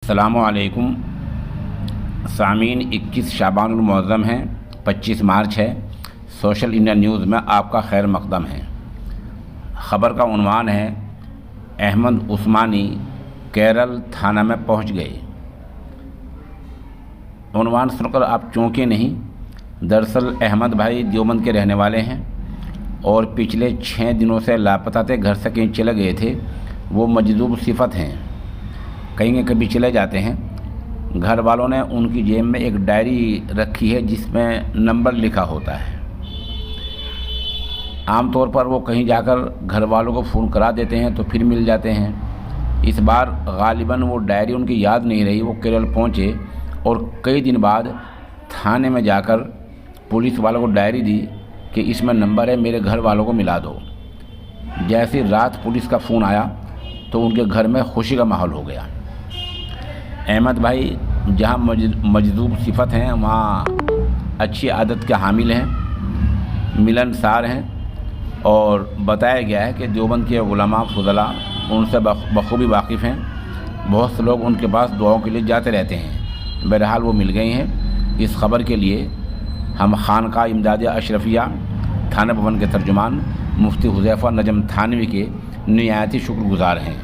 السلام علیکم سامعین، 21 شعبان المعظم ہیں، 25 مارچ ہے۔ سوشل انڈیا نیوز میں آپ کا خیر مقدم ہے۔ خبر کا عنوان ہے احمد عثمانی کیرل تھانہ میں پہنچ گئے۔ عنوان سن کر آپ چونکے نہیں۔ دراصل احمد بھائی دیوبند کے رہنے والے ہیں اور پچھلے 6 دنوں سے لاپتہ تھے، گھر سے کہیں چلے گئے تھے۔ وہ مجذوب صفت ہیں، کہیں کبھی چلے جاتے ہیں۔ گھر والوں نے ان کی جیب میں ایک ڈائری رکھی ہے جس میں نمبر لکھا ہوتا ہے۔ عام طور پر وہ کہیں جا کر گھر والوں کو فون کرا دیتے ہیں تو پھر مل جاتے ہیں۔ اس بار غالباً وہ ڈائری ان کی یاد نہیں رہی۔ وہ کیرل پہنچے اور کئی دن بعد تھانے میں جا کر پولیس والوں کو ڈائری دی کہ اس میں نمبر ہے، میرے گھر والوں کو ملا دو۔ جیسے رات پولیس کا فون آیا تو ان کے گھر میں خوشی کا ماحول ہو گیا۔ احمد بھائی جہاں مجذوب صفت ہیں، وہاں اچھی عادت کے حامل ہیں، ملنسار ہیں، اور بتایا گیا ہے کہ دیوبند کے علماء فضلاء ان سے بخوبی واقف ہیں۔ بہت سے لوگ ان کے پاس دعاؤں کے لیے جاتے رہتے ہیں۔ بہرحال وہ مل گئی ہیں۔ اس خبر کے لیے ہم خانقاہ امدادیہ اشرفیہ تھانہ بھون کے ترجمان مفتی حذیفہ نجم تھانوی کے نہایت ہی شکر گزار ہیں۔